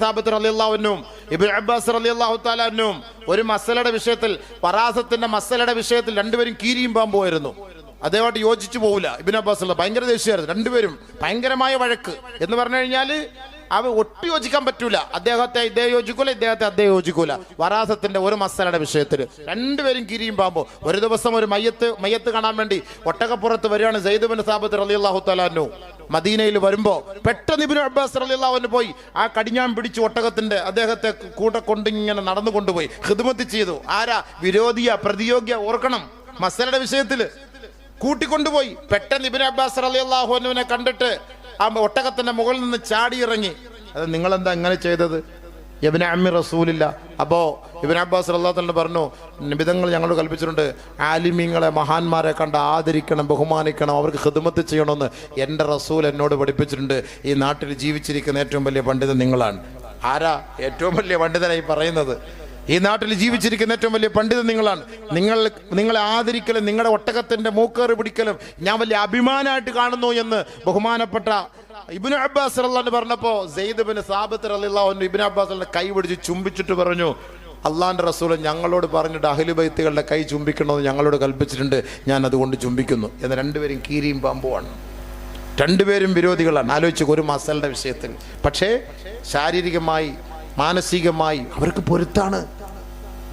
സാബിത്ത് റളിയല്ലാഹു അൻഹും Ibn Abbas റളിയല്ലാഹു തആല അൻഹും ഒരു മസലയുടെ വിഷയത്തിൽ, ഫറാസത്തിന്റെ മസലയുടെ വിഷയത്തിൽ രണ്ടുപേരും കീരിയും പാമ്പുമായിരുന്നു. അദ്ദേഹമായിട്ട് യോജിച്ചു പോകില്ല. ഇബ്നു അബ്ബാസ് ഭയങ്കര ദേഷ്യമായിരുന്നു. രണ്ടുപേരും ഭയങ്കരമായ വഴക്ക് എന്ന് പറഞ്ഞു കഴിഞ്ഞാൽ അവ ഒട്ടി യോജിക്കാൻ പറ്റൂല. അദ്ദേഹത്തെ ഇദ്ദേഹം യോജിക്കൂല, ഇദ്ദേഹത്തെ അദ്ദേഹം യോജിക്കൂല. വറാസത്തിന്റെ ഒരു മസലയുടെ വിഷയത്തിൽ രണ്ടുപേരും കീരിയും പാമ്പോ. ഒരു ദിവസം ഒരു മയ്യത്ത് കാണാൻ വേണ്ടി ഒട്ടകപ്പുറത്ത് വരികയാണ് സയ്യിദ് ഇബ്നു സാബിത്ത് റളിയല്ലാഹു തആല അൻഹു. മദീനയിൽ വരുമ്പോ പെട്ടെന്ന് ഇബ്നു അബ്ബാസ് റളിയല്ലാഹു അൻഹു പോയി ആ കടിഞ്ഞാൻ പിടിച്ച് ഒട്ടകത്തിന്റെ അദ്ദേഹത്തെ കൂടെ കൊണ്ടിങ്ങനെ നടന്നു കൊണ്ടുപോയി ഖിദ്മത്ത് ചെയ്തു. ആരാ? വിരോധിയ, പ്രതിയോഗിയ, ഓർക്കണം, മസലയുടെ വിഷയത്തിൽ കൂട്ടിക്കൊണ്ടുപോയി. പെട്ടെന്ന് ഇബ്നു അബ്ബാസ് റളിയല്ലാഹു അൻഹുവിനെ കണ്ടിട്ട് ആ ഒട്ടകത്തിന്റെ മുകളിൽ നിന്ന് ചാടി ഇറങ്ങി. അത് നിങ്ങളെന്താ ഇങ്ങനെ ചെയ്തത്? ഇബ്നു അമ്മി റസൂലില്ല. അപ്പോ ഇബ്നു അബ്ബാസ് റളിയല്ലാഹു അൻഹു പറഞ്ഞു, നിബിധങ്ങൾ ഞങ്ങളോട് കൽപ്പിച്ചിട്ടുണ്ട്, ആലിമീങ്ങളെ, മഹാന്മാരെ കണ്ട് ആദരിക്കണം, ബഹുമാനിക്കണം, അവർക്ക് ഖിദ്മത്ത് ചെയ്യണമെന്ന് എൻ്റെ റസൂൽ എന്നോട് പഠിപ്പിച്ചിട്ടുണ്ട്. ഈ നാട്ടിൽ ജീവിച്ചിരിക്കുന്ന ഏറ്റവും വലിയ പണ്ഡിതൻ നിങ്ങളാണ്. ആരാ ഏറ്റവും വലിയ പണ്ഡിതനായി പറയുന്നത്? ഈ നാട്ടിൽ ജീവിച്ചിരിക്കുന്ന ഏറ്റവും വലിയ പണ്ഡിതൻ നിങ്ങളാണ്. നിങ്ങളെ ആദരിക്കലും നിങ്ങളുടെ ഒട്ടകത്തിന്റെ മൂക്കേറ് പിടിക്കലും ഞാൻ വലിയ അഭിമാനമായിട്ട് കാണുന്നു എന്ന് ബഹുമാനപ്പെട്ട ഇബ്നു അബ്ബാസ് റളിയല്ലാഹു അൻഹു പറഞ്ഞപ്പോ സയ്യിദ് ഇബ്നു സാബിത്ത് റളിയല്ലാഹു അൻഹു ഇബ്നു അബ്ബാസിന്റെ കൈ പിടിച്ച് ചുംബിച്ചിട്ട് പറഞ്ഞു, അള്ളാന്റെ റസൂൽ ഞങ്ങളോട് പറഞ്ഞിട്ട് അഹ്ലു ബൈത്തുകളുടെ കൈ ചുംബിക്കണമെന്ന് ഞങ്ങളോട് കൽപ്പിച്ചിട്ടുണ്ട്, ഞാൻ അതുകൊണ്ട് ചുംബിക്കുന്നു എന്ന്. രണ്ടുപേരും കീരിയും പാമ്പുമാണ്, രണ്ടുപേരും വിരോധികളാണ്. ആലോചിച്ചു, ഒരു മസലയുടെ വിഷയത്തിൽ. പക്ഷേ ശാരീരികമായി മാനസികമായി അവർക്ക് പൊരുത്താണ്.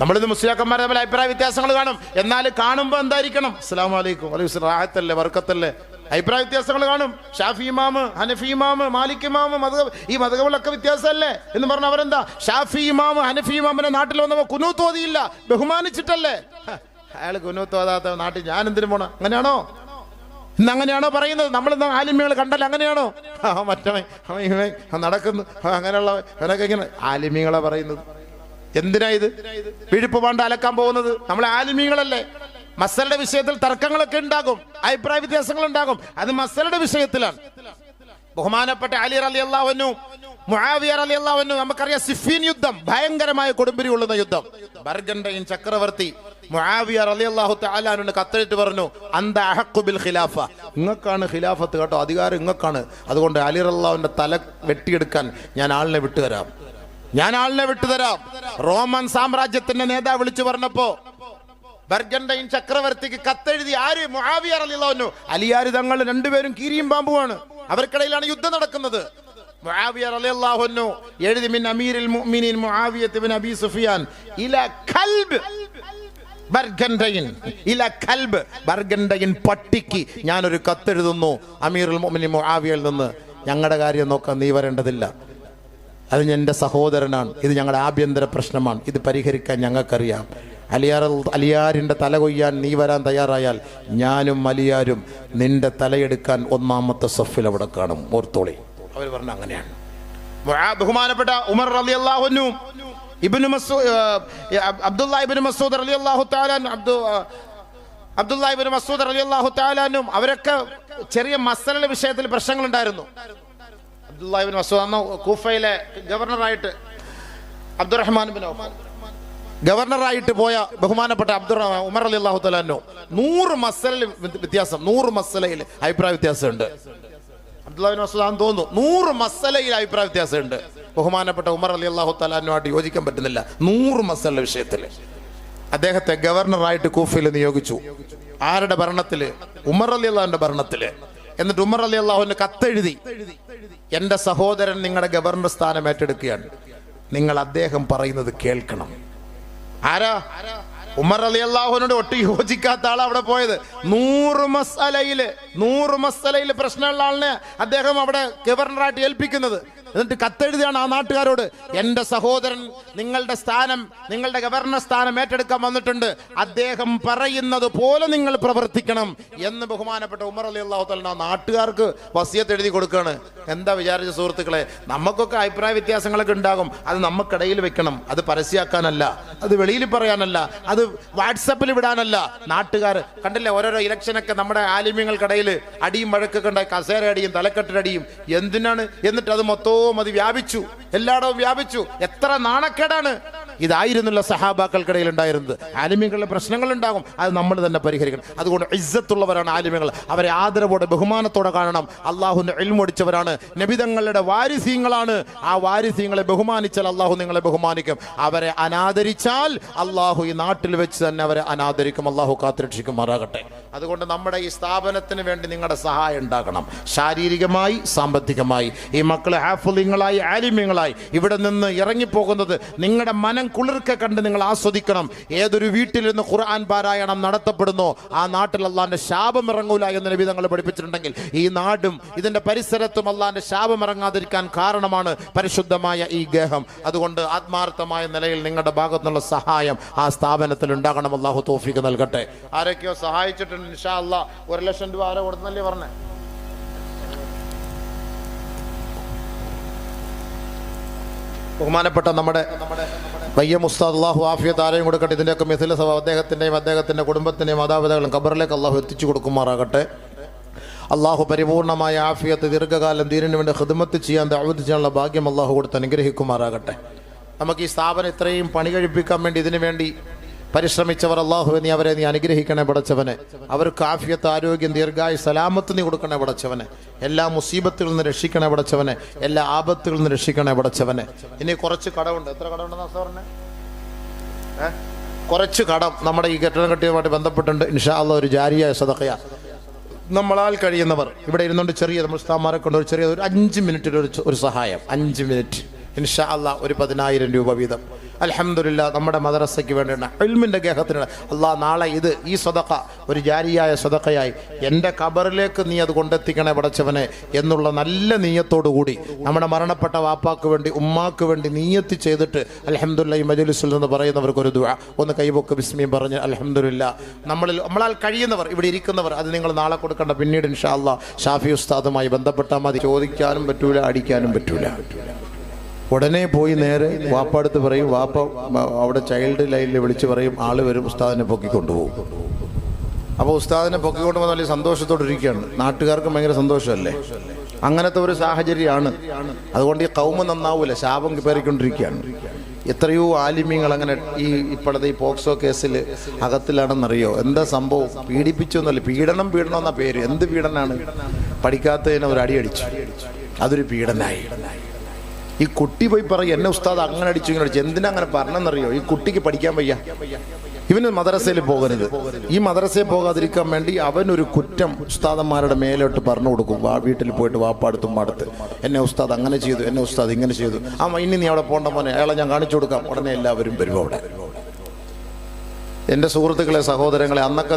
നമ്മളിത് മുസ്ലിയാക്കന്മാരെ തമ്മിൽ അഭിപ്രായ വ്യത്യാസങ്ങൾ കാണും. എന്നാൽ കാണുമ്പോൾ എന്തായിരിക്കണം? അസ്സലാമു അലൈക്കും, വലൈക്കും റാഹത്തല്ലേ, വർക്കത്തല്ലേ. അഭിപ്രായ വ്യത്യാസങ്ങൾ കാണും. ഷാഫി ഇമാമ്, ഹനഫി ഇമാമ്, മാലിക് ഇമാമ്, ഈ മദ്ഹബുകളൊക്കെ വ്യത്യാസമല്ലേ എന്ന് പറഞ്ഞ അവരെന്താ? ഷാഫി ഇമാമ്, ഹനഫി ഇമാമിനെ നാട്ടിൽ വന്നപ്പോൾ കുനൂത്ത് ഓതിയില്ല, ബഹുമാനിച്ചിട്ടല്ലേ. അയാൾ കുനൂത്ത് ഓതാത്ത നാട്ടിൽ ഞാൻ എന്തിനു പോണം? അങ്ങനെയാണോ? ഇന്ന് അങ്ങനെയാണോ പറയുന്നത്? നമ്മളിന്ന് ആലിമ്യങ്ങൾ കണ്ടല്ല അങ്ങനെയാണോ? മറ്റവൻ നടക്കുന്നു അങ്ങനെയുള്ള അവനൊക്കെ ഇങ്ങനെ ആലിമ്യങ്ങളെ പറയുന്നത്. എന്തിനാ ഇത്? പിഴുപ്പ് പാണ്ട് അലക്കാൻ പോകുന്നത് നമ്മൾ ആലിമ്യങ്ങളല്ലേ. മസലയുടെ വിഷയത്തിൽ തർക്കങ്ങളൊക്കെ ഉണ്ടാകും, അഭിപ്രായ വ്യത്യാസങ്ങൾ ഉണ്ടാകും. അത് മസലയുടെ വിഷയത്തിലാണ്. ബഹുമാനപ്പെട്ട അലി റളിയല്ലാഹു അൻഹു, മുആവിയ റളിയല്ലാഹു അൻഹു, നമുക്കറിയാം സിഫീൻ യുദ്ധം, ഭയങ്കരമായ കൊടുമ്പിരി കൊള്ളുന്ന യുദ്ധം. ബർഗണ്ടയിൻ ചക്രവർത്തി മുആവിയ റളിയല്ലാഹു തആല അൻഹു കത്തെഴുതി പറഞ്ഞു, അന്ത അഹഖു ബിൽ ഖിലാഫ, ഇങ്ങക്കാണ് ഖിലാഫത്ത് കേട്ടോ, അധികാരം ഇങ്ങക്കാണ്. അതുകൊണ്ട് അലി റളിയല്ലാഹുവിന്റെ തല വെട്ടിയെടുക്കാൻ ഞാൻ ആളിനെ വിട്ടുതരാം, ഞാൻ ആളിനെ വിട്ടുതരാം. റോമൻ സാമ്രാജ്യത്തിന്റെ നേതാവ് വിളിച്ചു പറഞ്ഞപ്പോ ബർഗണ്ടയിൻ ചക്രവർത്തിക്ക് കത്തെഴുതി ആര്? മുആവിയ റളിയല്ലാഹു അൻഹു. അലിയാർ തങ്ങൾ രണ്ടുപേരും കീരിയും പാമ്പുമാണ്, അവർക്കിടയിലാണ് യുദ്ധം നടക്കുന്നത്. മുആവിയ റളിയല്ലാഹു അൻഹു എഴുതി, മിൻ അമീരിൽ മുഅ്മിനീൻ മുആവിയ ഇബ്നു അബീ സുഫിയാൻ ഇലാ കൽബ് ബർഗണ്ടയിൻ, ഇലാ കൽബ്, ബർഗണ്ടയിൻ പട്ടിക്ക് ഞാനൊരു കത്തെഴുതുന്നു അമീറുൽ മുഅ്മിനീൻ മുആവിയയിൽ നിന്ന്. ഞങ്ങളുടെ കാര്യം നോക്കാൻ നീ വരേണ്ടതില്ല, അത് എൻ്റെ സഹോദരനാണ്, ഇത് ഞങ്ങളുടെ ആഭ്യന്തര പ്രശ്നമാണ്, ഇത് പരിഹരിക്കാൻ ഞങ്ങൾക്കറിയാം. അലിയാരിൻ്റെ തല കൊയ്യാൻ നീ വരാൻ തയ്യാറായാൽ ഞാനും അലിയാരും നിന്റെ തലയെടുക്കാൻ ഒന്നാമത്തെ സഫിൽ അവിടെ കാണും, ഓർത്തോളി. അവർ പറഞ്ഞ അങ്ങനെയാണ്. ബഹുമാനപ്പെട്ട ഉമർ റളിയല്ലാഹു അൻഹു, അബ്ദുല്ലാഹ് ഇബ്നു മസ്ഊദ് റളിയല്ലാഹു തആല അബ്ദുല്ലാഹ് ഇബ്നു മസ്ഊദ് റളിയല്ലാഹു തആല അൻഹു, അവരൊക്കെ ചെറിയ മസലയുടെ വിഷയത്തിൽ പ്രശ്നങ്ങളുണ്ടായിരുന്നു. അബ്ദുല്ലാഹ് ഇബ്നു മസ്ഊദ് അന്ന് കൂഫയിലെ ഗവർണറായിട്ട് അബ്ദുറഹ്മാൻ ബിൻ ഔഫ് ഗവർണറായിട്ട് പോയ ബഹുമാനപ്പെട്ട ഉമർ റളിയല്ലാഹു തആല അൻഹു 100 മസലയിൽ വ്യത്യാസം, 100 മസലയിൽ അഭിപ്രായ വ്യത്യാസമുണ്ട്. അബ്ദുല്ലാഹ് ഇബ്നു മസ്ഊദ് തോന്നുന്നു 100 മസലയിൽ അഭിപ്രായ വ്യത്യാസമുണ്ട്. ബഹുമാനപ്പെട്ട ഉമർ റളിയല്ലാഹു തആല അൻഹുമായിട്ട് യോജിക്കാൻ പറ്റുന്നില്ല 100 മസലയുടെ വിഷയത്തിൽ. അദ്ദേഹത്തെ ഗവർണറായിട്ട് കൂഫയിൽ നിയോഗിച്ചു. ആരുടെ ഭരണത്തില്? ഉമർ റളിയല്ലാഹുവിന്റെ ഭരണത്തില്. എന്നിട്ട് ഉമർ റളിയല്ലാഹുവിന് കത്തെഴുതി, എൻ്റെ സഹോദരൻ നിങ്ങളുടെ ഗവർണർ സ്ഥാനം ഏറ്റെടുക്കുകയാണ്, നിങ്ങൾ അദ്ദേഹം പറയുന്നത് കേൾക്കണം. ആരാ? ഉമർ റളിയല്ലാഹുവിനോട് ഒട്ടും യോജിക്കാത്ത ആളാ അവിടെ പോയത്. 100 മസലയില് പ്രശ്നമുള്ള ആളിനെ അദ്ദേഹം അവിടെ ഗവർണറായിട്ട് ഏൽപ്പിക്കുന്നത്. എന്നിട്ട് കത്തെഴുതിയാണ് ആ നാട്ടുകാരോട്, എൻ്റെ സഹോദരൻ നിങ്ങളുടെ ഗവർണർ സ്ഥാനം ഏറ്റെടുക്കാൻ വന്നിട്ടുണ്ട്, അദ്ദേഹം പറയുന്നത് പോലെ നിങ്ങൾ പ്രവർത്തിക്കണം എന്ന് ബഹുമാനപ്പെട്ട ഉമർ റളിയല്ലാഹു തആല നാട്ടുകാർക്ക് വസിയത്ത് എഴുതി കൊടുക്കുകയാണ്. എന്താ വിചാരിച്ച സുഹൃത്തുക്കളെ? നമുക്കൊക്കെ അഭിപ്രായ വ്യത്യാസങ്ങളൊക്കെ ഉണ്ടാകും, അത് നമുക്കിടയിൽ വെക്കണം, അത് പരസ്യമാക്കാനല്ല, അത് വെളിയിൽ പറയാനല്ല, അത് വാട്സപ്പിൽ വിടാനല്ല. നാട്ടുകാർ കണ്ടില്ലേ, ഓരോരോ ഇലക്ഷനൊക്കെ നമ്മുടെ ആലിമ്യങ്ങൾക്കിടയിൽ അടിയും വഴക്കൊക്കെ ഉണ്ടായി, കസേര അടിയും തലക്കെട്ടടിയും. എന്തിനാണ്? എന്നിട്ട് അത് മൊത്തവും അത് വ്യാപിച്ചു, എല്ലായിടവും വ്യാപിച്ചു. എത്ര നാണക്കേടാണ്! ഇതായിരുന്നില്ല സഹാബാക്കൾക്കിടയിൽ ഉണ്ടായിരുന്നത്. ആലിമ്യങ്ങളുടെ പ്രശ്നങ്ങൾ ഉണ്ടാകും, അത് നമ്മൾ തന്നെ പരിഹരിക്കണം. അതുകൊണ്ട് ഇസ്സത്തുള്ളവരാണ് ആലിമ്യങ്ങൾ. അവരെ ആദരവോടെ ബഹുമാനത്തോടെ കാണണം. അള്ളാഹുവിന്റെ ഇൽമു പഠിച്ചവരാണ്, നബിതങ്ങളുടെ വാരിസീങ്ങളാണ്. ആ വാരിസീങ്ങളെ ബഹുമാനിച്ചാൽ അള്ളാഹു നിങ്ങളെ ബഹുമാനിക്കും. അവരെ അനാദരിച്ചാൽ അള്ളാഹു ഈ നാട്ടിൽ വെച്ച് തന്നെ അവരെ അനാദരിക്കും. അള്ളാഹു കാത്തുരക്ഷിക്കുമാറാകട്ടെ. അതുകൊണ്ട് നമ്മുടെ ഈ സ്ഥാപനത്തിന് വേണ്ടി നിങ്ങളുടെ സഹായം ഉണ്ടാകണം, ശാരീരികമായി സാമ്പത്തികമായി. ഈ മക്കളെ ഹാഫിളുകളായി ആലിമ്യങ്ങളായി ഇവിടെ നിന്ന് ഇറങ്ങിപ്പോകുന്നത് നിങ്ങളുടെ മനം കുളിർക്കെ കണ്ട് നിങ്ങൾ ആസ്വദിക്കണം. ഏതൊരു വീട്ടിൽ നിന്ന് ഖുർആൻ പാരായണം നടത്തപ്പെടുന്നോ ആ നാട്ടിൽ അള്ളാന്റെ ശാപം ഇറങ്ങൂല എന്ന് നബി തങ്ങൾ പഠിപ്പിച്ചിട്ടുണ്ടെങ്കിൽ ഈ നാടും ഇതിന്റെ പരിസരത്തും അള്ളാന്റെ ശാപം ഇറങ്ങാതിരിക്കാൻ കാരണമാണ് പരിശുദ്ധമായ ഈ ഗേഹം. അതുകൊണ്ട് ആത്മാർത്ഥമായ നിലയിൽ നിങ്ങളുടെ ഭാഗത്തുനിന്നുള്ള സഹായം ആ സ്ഥാപനത്തിൽ ഉണ്ടാകണം. അള്ളാഹു തൗഫീഖ് നൽകട്ടെ. ആരൊക്കെയോ സഹായിച്ചിട്ടുണ്ട്. ഇൻഷാ അല്ലാഹ് 1 ലക്ഷം രൂപ ആരോ കൊടുത്തല്ലേ പറഞ്ഞേ? ബഹുമാനപ്പെട്ട നമ്മുടെ വയ്യം ഉസ്താദ്, അള്ളാഹു ആഫിയത്ത് ആരെയും കൊടുക്കട്ടെ. ഇതിൻ്റെയൊക്കെ മിഥില സഭ അദ്ദേഹത്തിൻ്റെ കുടുംബത്തിൻ്റെയും മാതാപിതാക്കളും ഖബറിലേക്ക് അള്ളാഹു എത്തിച്ചു കൊടുക്കുമാറാകട്ടെ. അള്ളാഹു പരിപൂർണമായ ആഫിയത്ത് ദീർഘകാലം ദീനിന് വേണ്ടി ഖിദ്മത്ത് ചെയ്യാൻ ദഅവത്ത് ചെയ്യാനുള്ള ഭാഗ്യം അള്ളാഹു കൊടുത്ത് അനുഗ്രഹിക്കുമാറാകട്ടെ. നമുക്ക് ഈ സ്ഥാപനം ഇത്രയും പണി കഴിപ്പിക്കാൻ വേണ്ടി ഇതിനു വേണ്ടി പരിശ്രമിച്ചവർ അള്ളാഹു നീ അവരെ നീ അനുഗ്രഹിക്കണേ പടച്ചവനെ. അവർക്ക് ആഫിയത്ത് ആരോഗ്യം ദീർഘായുസ്സ് സലാമത്ത് നീ കൊടുക്കണേ പടച്ചവനെ. എല്ലാ മുസീബത്തുകളിൽ നിന്ന് രക്ഷിക്കണേ പടച്ചവനെ. എല്ലാ ആപത്തുകളിൽ നിന്ന് രക്ഷിക്കണേ പടച്ചവനെ. ഇനി കുറച്ച് കടമുണ്ട്. എത്ര കടമുണ്ടെന്നാ പറഞ്ഞേ? കുറച്ച് കടം നമ്മുടെ ഈ കെട്ടിടം കെട്ടിയതുമായിട്ട് ബന്ധപ്പെട്ടുണ്ട്. ഇൻഷാ അല്ലാഹ് ഒരു ജാരിയായ സദഖയ നമ്മളാൽ കഴിയുന്നവർ ഇവിടെ ഇരുന്നുകൊണ്ട് ചെറിയ നമ്മൾ ഉസ്താദ്മാരെ കൊണ്ട് ഒരു ചെറിയ ഒരു 5 മിനിറ്റിൽ ഒരു സഹായം, 5 മിനിറ്റ് ഇൻഷാ അല്ലാഹ് ഒരു 10,000 രൂപ വീതം. അൽഹംദുലില്ലാഹ് നമ്മുടെ മദ്രസയ്ക്ക് വേണ്ടിയാണ്, ഇൽമിന്റെ ഗേഹത്തിനാണ്. അല്ലാഹ് നാളെ ഈ സദഖ ഒരു ജാരിയായ സദഖയായി എൻ്റെ ഖബറിലേക്ക് നീ അത് കൊണ്ടെത്തിക്കണേ പടച്ചവനെ എന്നുള്ള നല്ല നീയത്തോടു കൂടി നമ്മുടെ മരണപ്പെട്ട വാപ്പാക്ക് വേണ്ടി ഉമ്മാക്ക് വേണ്ടി നീയത്ത് ചെയ്തിട്ട് അൽഹംദുലില്ലാഹ് ഈ മജ്ലിസിൽ നിന്ന് പറയുന്നവർക്ക് ഒരു ദുആ ഒന്ന് കൈവൊക്കെ ബിസ്മിയും പറഞ്ഞ് അൽഹംദുലില്ലാഹ് നമ്മളാൽ കഴിയുന്നവർ ഇവിടെ ഇരിക്കുന്നവർ അത് നിങ്ങൾ നാളെ കൊടുക്കേണ്ട. പിന്നീട് ഇൻഷാ അല്ലാഹ് ഷാഫി ഉസ്താദുമായി ബന്ധപ്പെട്ടാൽ മതി. ചോദിക്കാനും പറ്റൂല, അടിക്കാനും പറ്റൂല. ഉടനെ പോയി നേരെ വാപ്പടുത്ത് പറയും. വാപ്പ അവിടെ ചൈൽഡ് ലൈനിൽ വിളിച്ച് പറയും, ആള് വരും, ഉസ്താദിനെ പൊക്കിക്കൊണ്ടുപോകും. അപ്പോൾ ഉസ്താദിനെ പൊക്കിക്കൊണ്ടുപോകുന്ന വലിയ സന്തോഷത്തോടെ ഇരിക്കുകയാണ്. നാട്ടുകാർക്കും ഭയങ്കര സന്തോഷമല്ലേ? അങ്ങനത്തെ ഒരു സാഹചര്യമാണ്. അതുകൊണ്ട് ഈ കൗമ നന്നാവൂല, ശാപം പേറിക്കൊണ്ടിരിക്കുകയാണ്. എത്രയോ ആലിമ്യങ്ങൾ അങ്ങനെ ഇപ്പോഴത്തെ ഈ പോക്സോ കേസിൽ അകത്തിലാണെന്നറിയോ? എന്താ സംഭവം? പീഡിപ്പിച്ചൊന്നുമല്ല, പീഡനം എന്ന പേര്. എന്ത് പീഡനാണ്? പഠിക്കാത്തതിനെ ഒരു അടി അടിച്ചു, അതൊരു പീഡനായി. ഈ കുട്ടി പോയി പറയും, എന്നെ ഉസ്താദ് അങ്ങനെ അടിച്ചു ഇങ്ങനെ അടിച്ചു. എന്തിനാ അങ്ങനെ പറഞ്ഞെന്നറിയോ? ഈ കുട്ടിക്ക് പഠിക്കാൻ വയ്യ, ഇവന് മദ്രസയിൽ പോകരുത്. ഈ മദ്രസയിൽ പോകാതിരിക്കാൻ വേണ്ടി അവനൊരു കുറ്റം ഉസ്താദന്മാരുടെ മേലോട്ട് പറഞ്ഞു കൊടുക്കും. വീട്ടിൽ പോയിട്ട് വാപ്പാടുത്തും പാടത്ത് എന്നെ ഉസ്താദ് അങ്ങനെ ചെയ്തു, എന്നെ ഉസ്താദ് ഇങ്ങനെ ചെയ്തു. ഇനി നീ അവിടെ പോകണ്ട മോനെ, അയാളെ ഞാൻ കാണിച്ചു കൊടുക്കാം. ഉടനെ എല്ലാവരും വരും അവിടെ. എൻ്റെ സുഹൃത്തുക്കളെ, സഹോദരങ്ങളെ, അന്നത്തെ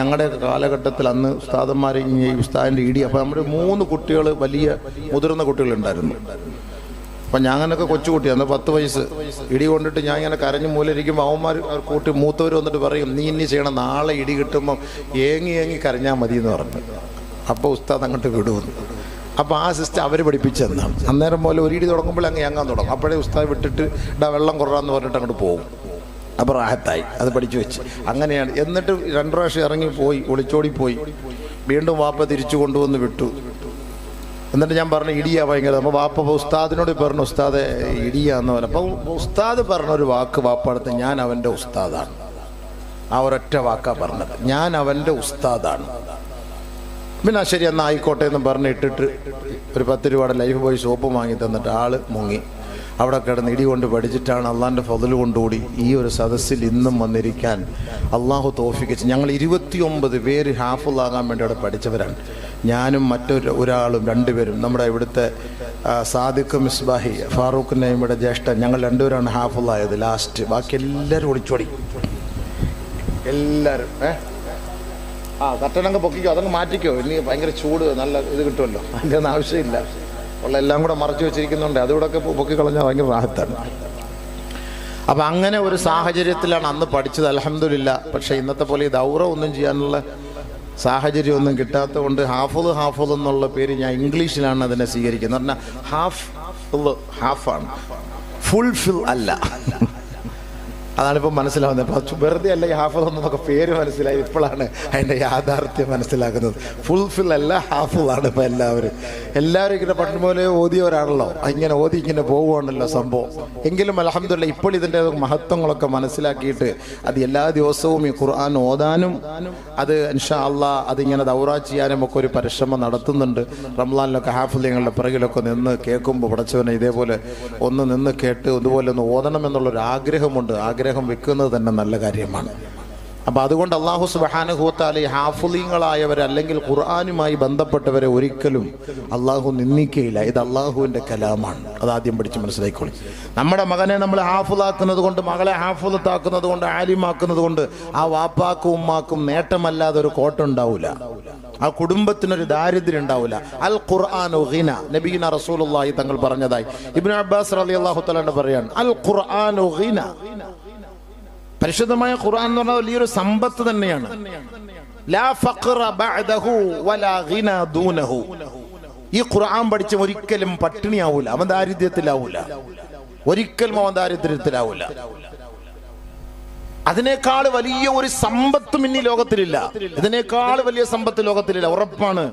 ഞങ്ങളുടെ കാലഘട്ടത്തിൽ അന്ന് ഉസ്താദന്മാർ ഈ ഉസ്താദിൻ്റെ ഇടി. അപ്പോൾ നമ്മുടെ 3 കുട്ടികൾ, വലിയ മുതിർന്ന കുട്ടികളുണ്ടായിരുന്നു. അപ്പം ഞാനൊക്കെ കൊച്ചുകുട്ടിയാണ്, 10 വയസ്സ്. ഇടി കൊണ്ടിട്ട് ഞാൻ ഇങ്ങനെ കരഞ്ഞ് മൂലരിക്കുമ്പോൾ അവന്മാർ കൂട്ടി മൂത്തവർ വന്നിട്ട് പറയും, നീ ഇനി ചെയ്യണം, നാളെ ഇടി കിട്ടുമ്പം ഏങ്ങി കരഞ്ഞാൽ മതി എന്ന് പറഞ്ഞു. അപ്പോൾ ഉസ്താദ് അങ്ങോട്ട് വിടുമെന്ന്. അപ്പോൾ ആ സിസ്റ്റം അവർ പഠിപ്പിച്ചെന്നാണ്. അന്നേരം പോലെ ഒരു ഇടി തുടങ്ങുമ്പോൾ അങ്ങ് ഏങ്ങാൻ തുടങ്ങും. അപ്പോഴേ ഉസ്താദ് വിട്ടിട്ട് വെള്ളം കുറവാന്ന് പറഞ്ഞിട്ട് അങ്ങോട്ട് പോകും. അപ്പോൾ റാഹത്തായി, അത് പഠിച്ചു വെച്ച്. അങ്ങനെയാണ്. എന്നിട്ട് 2 പ്രാവശ്യം ഇറങ്ങിപ്പോയി, ഒളിച്ചോടിപ്പോയി. വീണ്ടും വാപ്പ തിരിച്ചു കൊണ്ടുവന്ന് വിട്ടു. എന്നിട്ട് ഞാൻ പറഞ്ഞു, ഇടിയാ ഭയങ്കര. അപ്പോൾ വാപ്പ ഉസ്താദിനോട് പറഞ്ഞു, ഉസ്താദെ ഇടിയാന്ന് പറഞ്ഞു. അപ്പോൾ ഉസ്താദ് പറഞ്ഞൊരു വാക്ക് വാപ്പടുത്ത്, ഞാൻ അവൻ്റെ ഉസ്താദാണ്. ആ ഒരൊറ്റ വാക്കാ പറഞ്ഞത്, ഞാൻ അവൻ്റെ ഉസ്താദാണ്. പിന്നെ ശരി എന്നാൽ ആയിക്കോട്ടെ എന്ന് പറഞ്ഞിട്ടിട്ട് ഒരു 10 രൂപയുടെ ലൈഫ് ബോയ് സോപ്പ് വാങ്ങി തന്നിട്ട് ആള് മുങ്ങി. അവിടെ കിടന്ന് ഇടി കൊണ്ട് പഠിച്ചിട്ടാണ് അള്ളാഹിൻ്റെ ഫضل കൊണ്ടുകൂടി ഈ ഒരു സദസ്സിൽ ഇന്നും വന്നിരിക്കാൻ അള്ളാഹു തൗഫീഖ്. ഞങ്ങൾ 29 പേര് ഹാഫിളാകാൻ വേണ്ടി അവിടെ പഠിച്ചവരാണ്. ഞാനും ഒരാളും 2 പേരും, നമ്മുടെ ഇവിടുത്തെ സാദിഖ് മിസ്ബാഹി, ഫാറൂഖ് നൈമിയുടെ ജ്യേഷ്ഠൻ, ഞങ്ങൾ 2 പേരാണ് ഹാഫിളായത് ലാസ്റ്റ്. ബാക്കി എല്ലാവരും ഒളിച്ചോടി. എല്ലാവരും കട്ടനങ്ങ് പൊക്കിക്കോ, അതങ്ങ് മാറ്റിക്കോ, ഇനി ഭയങ്കര ചൂട്, നല്ല ഇത് കിട്ടുമല്ലോ, അതിൻ്റെ ഒന്നും ആവശ്യമില്ല. ഉള്ള എല്ലാം കൂടെ മറച്ചു വെച്ചിരിക്കുന്നുണ്ട്, അതുകൂടെയൊക്കെ പൊക്കിക്കളഞ്ഞാൽ ഭയങ്കര റാഹത്താണ്. അപ്പം അങ്ങനെ ഒരു സാഹചര്യത്തിലാണ് അന്ന് പഠിച്ചത്, അൽഹംദുലില്ലാഹ്. പക്ഷേ ഇന്നത്തെ പോലെ ഈ ദൗറ ഒന്നും ചെയ്യാനുള്ള സാഹചര്യമൊന്നും കിട്ടാത്തത് കൊണ്ട് ഹാഫിള് എന്നുള്ള പേര് ഞാൻ ഇംഗ്ലീഷിലാണ് അതിനെ സ്വീകരിക്കുന്നത്. എന്ന് പറഞ്ഞാൽ ഹാഫാണ്, ഫുൾഫിൽ അല്ല. അതാണിപ്പോൾ മനസ്സിലാവുന്നത്. അപ്പോൾ വെറുതെ അല്ല ഈ ഹാഫിൾ എന്നൊക്കെ പേര് മനസ്സിലായി, ഇപ്പോഴാണ് അതിൻ്റെ യാഥാർത്ഥ്യം മനസ്സിലാക്കുന്നത്. ഫുൾഫിൽ അല്ല ഹാഫിളാണ് ഇപ്പോൾ എല്ലാവരും ഇങ്ങനെ പണ്ട് പോലെ ഓതിയവരാണല്ലോ, ഇങ്ങനെ ഓതി ഇങ്ങനെ പോവുകയാണല്ലോ സംഭവം. എങ്കിലും അൽഹംദുലില്ലാഹ് ഇപ്പോൾ ഇതിൻ്റെ മഹത്വങ്ങളൊക്കെ മനസ്സിലാക്കിയിട്ട് അത് എല്ലാ ദിവസവും ഈ ഖുർആൻ ഓതാനും അത് ഇൻഷാ അല്ലാഹ് അതിങ്ങനെ ദൗറ ചെയ്യാനും ഒക്കെ ഒരു പരിശ്രമം നടത്തുന്നുണ്ട്. റംളാനിലൊക്കെ ഹാഫിളിങ്ങളുടെ പിറകിലൊക്കെ നിന്ന് കേൾക്കുമ്പോൾ പടച്ചവനെ ഇതേപോലെ ഒന്ന് നിന്ന് കേട്ട് ഇതുപോലെ ഒന്ന് ഓതണം എന്നുള്ളൊരു ആഗ്രഹമുണ്ട്. ആഗ്രഹം വെക്കുന്നത് തന്നെ നല്ല കാര്യമാണ്. അപ്പോൾ അതുകൊണ്ട് അല്ലാഹു സുബ്ഹാനഹു വ തആല ഹാഫിളീങ്ങളായവരെ അല്ലെങ്കിൽ ഖുർആനുമായി ബന്ധപ്പെട്ടവരെ ഒരിക്കലും അള്ളാഹു നിന്ദിക്കുകയില്ല. ഇത് അള്ളാഹുവിൻ്റെ കലാമാണ്. അതാദ്യം പഠിച്ച് മനസ്സിലാക്കിക്കോളി. നമ്മുടെ മകനെ നമ്മൾ ഹാഫിളാക്കുന്നത് കൊണ്ട്, മകളെ ഹാഫിളത്താക്കുന്നത് കൊണ്ട്, ആലിമാക്കുന്നത് കൊണ്ട് ആ വാപ്പാക്കും ഉമ്മാക്കും നേട്ടമല്ലാതെ ഒരു കോട്ടുണ്ടാവില്ല, ആ കുടുംബത്തിനൊരു ദാരിദ്ര്യം ഉണ്ടാവില്ല. അൽ ഖുർആനു ഗിന, നബിയുന റസൂലുള്ളാഹി തങ്ങൾ പറഞ്ഞതായി ഇബ്നു അബ്ബാസ് റളിയല്ലാഹു തആല പറയാണ്, അൽ ഖുർആനു ഗിന, പരിശുദ്ധമായ ഖുർആൻ എന്ന് പറഞ്ഞാൽ വലിയൊരു സമ്പത്ത് തന്നെയാണ്. ലാ ഫഖറ ബഅദഹു വലാ ഗിന ദൂനഹു. ഈ ഖുർആൻ പഠിച്ച ഒരിക്കലും പട്ടിണിയാവൂല, അവൻ ദാരിദ്ര്യത്തിലാവൂല, ഒരിക്കലും അവൻ ദാരിദ്ര്യത്തിലാവൂല. അതിനേക്കാൾ വലിയ ഒരു സമ്പത്തും ഇനി ലോകത്തിലില്ല, ഇതിനേക്കാൾ വലിയ സമ്പത്ത് ലോകത്തിലില്ല, ഉറപ്പാണ്.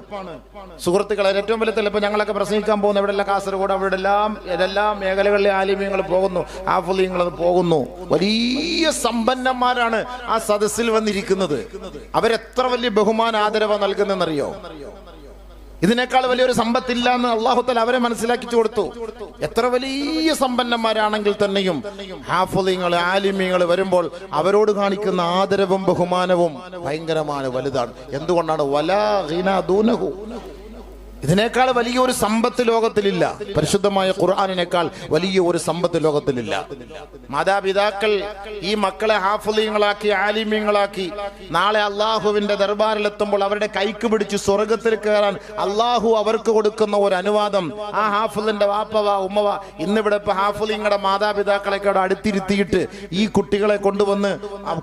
സുഹൃത്തുക്കളെ, ഏറ്റവും വലിയ ചിലപ്പോൾ ഞങ്ങളൊക്കെ പ്രസംഗിക്കാൻ പോകുന്ന എവിടെയെല്ലാം കാസർഗോഡ് അവിടെ ഏതെല്ലാം മേഖലകളിലെ ആലിമ്യങ്ങൾ പോകുന്നു, ഹാഫിളീങ്ങൾ പോകുന്നു. വലിയ സമ്പന്നന്മാരാണ് ആ സദസ്സിൽ വന്നിരിക്കുന്നത്. അവരെത്ര വലിയ ബഹുമാന ആദരവ് നൽകുന്നെന്നറിയോ? ഇതിനേക്കാൾ വലിയൊരു സമ്പത്തില്ല എന്ന് അല്ലാഹു തആല അവരെ മനസ്സിലാക്കി കൊടുത്തു. എത്ര വലിയ സമ്പന്നന്മാരാണെങ്കിൽ തന്നെയും ഹാഫിളീങ്ങൾ ആലിമീങ്ങൾ വരുമ്പോൾ അവരോട് കാണിക്കുന്ന ആദരവും ബഹുമാനവും ഭയങ്കരമാണ്, വലുതാണ്. എന്തുകൊണ്ടാണ്? വലാ ഗിന ദൂനഹു. ഇതിനേക്കാൾ വലിയൊരു സമ്പത്ത് ലോകത്തിലില്ല. പരിശുദ്ധമായ ഖുർആനിനേക്കാൾ വലിയ ഒരു സമ്പത്ത് ലോകത്തിലില്ല. മാതാപിതാക്കൾ ഈ മക്കളെ ഹാഫിളീങ്ങളാക്കി ആലിമീങ്ങളാക്കി നാളെ അള്ളാഹുവിന്റെ ദർബാറിലെത്തുമ്പോൾ അവരുടെ കൈക്ക് പിടിച്ച് സ്വർഗത്തിൽ കയറാൻ അള്ളാഹു അവർക്ക് കൊടുക്കുന്ന ഒരു അനുവാദം. ആ ഹാഫിളിന്റെ വാപ്പവ ഉമ്മവ ഇന്നിവിടെ ഇപ്പൊ ഹാഫിളീങ്ങളുടെ മാതാപിതാക്കളൊക്കെ അവിടെ അടുത്തിരുത്തിയിട്ട് ഈ കുട്ടികളെ കൊണ്ടുവന്ന്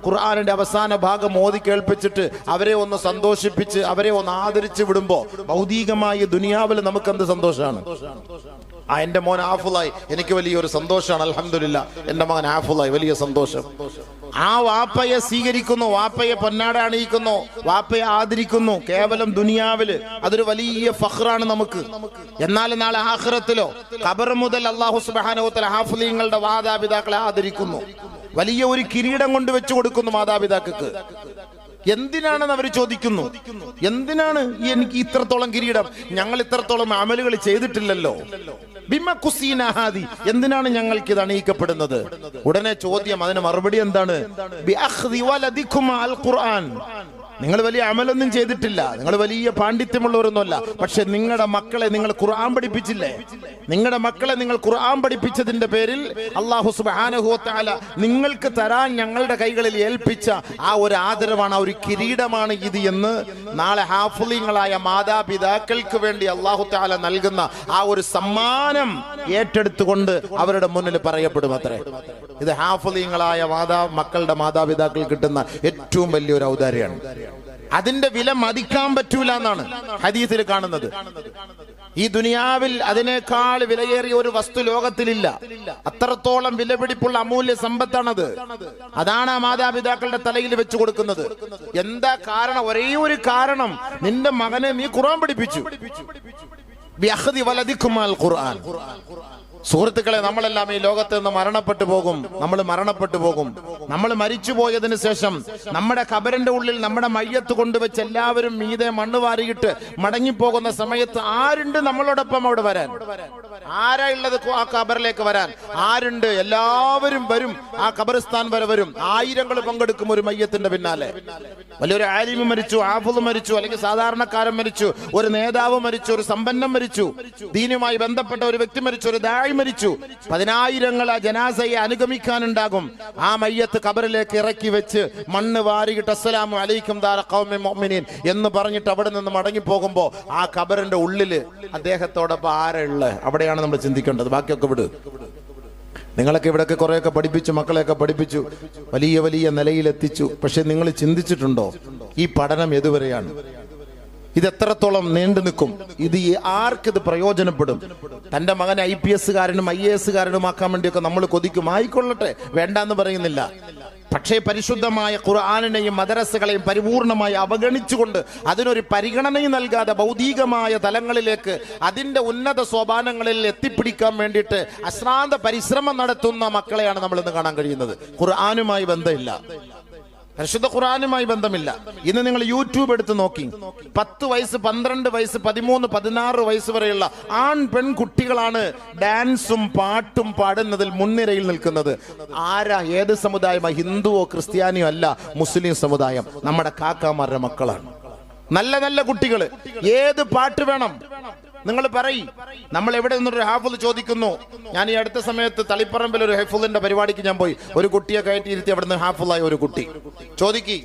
ഖുർആനിന്റെ അവസാന ഭാഗം ഓതി കേൾപ്പിച്ചിട്ട് അവരെ ഒന്ന് സന്തോഷിപ്പിച്ച് അവരെ ഒന്ന് ആദരിച്ചു വിടുമ്പോ ഭൗതികമായി ദുനിയാവിൽ നമുക്ക് എന്ത് സന്തോഷമാണ്. എന്റെ മോൻ ഹാഫിളായി, എനിക്ക് വലിയൊരു സന്തോഷമാണ്. അൽഹംദുലില്ലാഹ്, എന്റെ മകൻ ഹാഫിളായി, വലിയ സന്തോഷം. ആ വാപ്പയെ സ്വീകരിക്കുന്നു, വാപ്പയെ പൊന്നാട അണിയിക്കുന്നു, വാപ്പയെ ആദരിക്കുന്നു. കേവലം ദുനിയാവില് അതൊരു വലിയ ഫഖ്റാണ് നമുക്ക്. എന്നാൽ നാളെ ആഖിറത്തിലോ ഖബർ മുതൽ അല്ലാഹു സുബ്ഹാനഹു വ തആല ഹാഫിളീങ്ങളുടെ മാതാപിതാക്കളെ ആദരിക്കുന്നു. വലിയ ഒരു കിരീടം കൊണ്ട് വെച്ചു കൊടുക്കുന്നു മാതാപിതാക്കൾക്ക്. എന്തിനാണെന്ന് അവർ ചോദിക്കുന്നു. എന്തിനാണ് എനിക്ക് ഇത്രത്തോളം കിരീടം? ഞങ്ങൾ ഇത്രത്തോളം അമലുകൾ ചെയ്തിട്ടില്ലല്ലോ. എന്തിനാണ് ഞങ്ങൾക്ക് ഇത് അണിയിക്കപ്പെടുന്നത്? ഉടനെ ചോദ്യം, അതിന് മറുപടി എന്താണ്? നിങ്ങൾ വലിയ അമലൊന്നും ചെയ്തിട്ടില്ല, നിങ്ങൾ വലിയ പാണ്ഡിത്യമുള്ളവരൊന്നുമല്ല, പക്ഷെ നിങ്ങളുടെ മക്കളെ നിങ്ങൾ ഖുർആൻ പഠിപ്പിച്ചില്ലേ? നിങ്ങളുടെ മക്കളെ നിങ്ങൾ ഖുർആൻ പഠിപ്പിച്ചതിന്റെ പേരിൽ അല്ലാഹു സുബ്ഹാനഹു വ തആല നിങ്ങൾക്ക് തരാൻ ഞങ്ങളുടെ കൈകളിൽ ഏൽപ്പിച്ച ആ ഒരു ആദരവാണ്, ആ ഒരു കിരീടമാണ് ഇത് എന്ന് നാളെ ഹാഫിളീങ്ങളായ മാതാപിതാക്കൾക്ക് വേണ്ടി അല്ലാഹു തആല നൽകുന്ന ആ ഒരു സമ്മാനം ഏറ്റെടുത്തുകൊണ്ട് അവരുടെ മുന്നിൽ പറയപ്പെടും അത്രേ. ഇത് ഹാഫിളീങ്ങളായ മക്കളുടെ മാതാപിതാക്കൾ കിട്ടുന്ന ഏറ്റവും വലിയൊരു ഔദാര്യമാണ്. അതിന്റെ വില മതിക്കാൻ പറ്റൂല എന്നാണ് ഹദീസിൽ കാണുന്നത്. ഈ ദുനിയാവിൽ അതിനേക്കാൾ വിലയേറിയ ഒരു വസ്തു ലോകത്തിലില്ല. അത്രത്തോളം വിലപിടിപ്പുള്ള അമൂല്യ സമ്പത്താണത്. അതാണ് ആ മാതാപിതാക്കളുടെ തലയിൽ വെച്ചു കൊടുക്കുന്നത്. എന്താ കാരണം? ഒരേ ഒരു കാരണം, നിന്റെ മകനെ നീ ഖുർആൻ പഠിപ്പിച്ചു. സുഹൃത്തുക്കളെ, നമ്മളെല്ലാം ഈ ലോകത്ത് നിന്ന് മരണപ്പെട്ടു പോകും. നമ്മൾ മരിച്ചു പോയതിനു ശേഷം നമ്മുടെ ഖബറിന്റെ ഉള്ളിൽ നമ്മുടെ മയ്യത്ത് കൊണ്ടുവച്ച് എല്ലാവരും മീതെ മണ്ണ് വാരിയിട്ട് മടങ്ങിപ്പോകുന്ന സമയത്ത് ആരുണ്ട് നമ്മളോടൊപ്പം അവിടെ വരാൻ? ആരാ ഉള്ളത് ആ ഖബറിലേക്ക് വരാൻ? ആരുണ്ട്? എല്ലാവരും വരും, ആ ഖബറിസ്ഥാൻ വരെ വരും. ആയിരങ്ങൾ പങ്കെടുക്കും ഒരു മയ്യത്തിന്റെ പിന്നാലെ. വലിയൊരു ആലിമ് മരിച്ചു, ഹാഫിള് മരിച്ചു, അല്ലെങ്കിൽ സാധാരണക്കാരൻ മരിച്ചു, ഒരു നേതാവ് മരിച്ചു, ഒരു സമ്പന്നം മരിച്ചു, ദീനുമായി ബന്ധപ്പെട്ട ഒരു വ്യക്തി മരിച്ചു, ഒരു ദാഇ മരിച്ചു. 10,000 ആ ജനാസയെ അനുഗമിക്കാനുണ്ടാകും. ആ മയ്യത്ത് ഖബറിലേക്ക് ഇറക്കി വെച്ച് മണ്ണ് വാരിയിട്ട് അസ്സലാമു അലൈക്കും ദാറ ഖൗമി മുഅ്മിനീൻ എന്ന് പറഞ്ഞിട്ട് അവിടെ നിന്ന് മടങ്ങി പോകുമ്പോ ആ ഖബറിന്റെ ഉള്ളില് അദ്ദേഹത്തോടൊപ്പം ആരുള്ള? അവിടെയാണ് നമ്മൾ ചിന്തിക്കേണ്ടത്. ബാക്കിയൊക്കെ വിട്. നിങ്ങളൊക്കെ ഇവിടെയൊക്കെ കുറെയൊക്കെ പഠിപ്പിച്ചു, മക്കളെയൊക്കെ പഠിപ്പിച്ചു, വലിയ വലിയ നിലയിലെത്തിച്ചു. പക്ഷെ നിങ്ങൾ ചിന്തിച്ചിട്ടുണ്ടോ ഈ പഠനം എതുവരെയാണ്? ഇത് എത്രത്തോളം നീണ്ടു നിൽക്കും? ഇത് ആർക്കിത് പ്രയോജനപ്പെടും? തന്റെ മകനെ IPS കാരനും IAS കാരനും ആക്കാൻ വേണ്ടിയൊക്കെ നമ്മൾ കൊതിക്കും. ആയിക്കൊള്ളട്ടെ, വേണ്ടാന്ന് പറയുന്നില്ല. പക്ഷേ പരിശുദ്ധമായ ഖുർആനിനെയും മദ്രസകളെയും പരിപൂർണമായി അവഗണിച്ചുകൊണ്ട് അതിനൊരു പരിഗണനയും നൽകാതെ ഭൗതികമായ തലങ്ങളിലേക്ക് അതിൻ്റെ ഉന്നത സോപാനങ്ങളിൽ എത്തിപ്പിടിക്കാൻ വേണ്ടിയിട്ട് അശ്രാന്ത പരിശ്രമം നടത്തുന്ന മക്കളെയാണ് നമ്മൾ ഇന്ന് കാണാൻ കഴിയുന്നത്. ഖുർആനുമായി ബന്ധമില്ല, പരിശുദ്ധ ഖുർആനുമായി ബന്ധമില്ല. ഇന്ന് നിങ്ങൾ യൂട്യൂബ് എടുത്ത് നോക്കി, 10 വയസ്സ് 12 വയസ്സ് 13 16 വയസ്സ് വരെയുള്ള ആൺ പെൺ കുട്ടികളാണ് ഡാൻസും പാട്ടും പാടുന്നതിൽ മുൻനിരയിൽ നിൽക്കുന്നത്. ആരാ? ഏത് സമുദായമാണ്? ഹിന്ദുവോ ക്രിസ്ത്യാനിയോ അല്ല, മുസ്ലിം സമുദായം. നമ്മുടെ കാക്കാമാരുടെ മക്കളാണ്. നല്ല നല്ല കുട്ടികൾ. ഏത് പാട്ട് വേണം നിങ്ങൾ പറയും. നമ്മൾ എവിടെ നിന്നൊരു ഹാഫുൽ ചോദിക്കുന്നു. ഞാൻ ഈ അടുത്ത സമയത്ത് തളിപ്പറമ്പിൽ ഒരു ഹാഫുലിന്റെ പരിപാടിക്ക് ഞാൻ പോയി. ഒരു കുട്ടിയെ കയറ്റിയിരുത്തി അവിടെ നിന്ന് ഹാഫുള്ളായ ഒരു കുട്ടി ചോദിക്കി,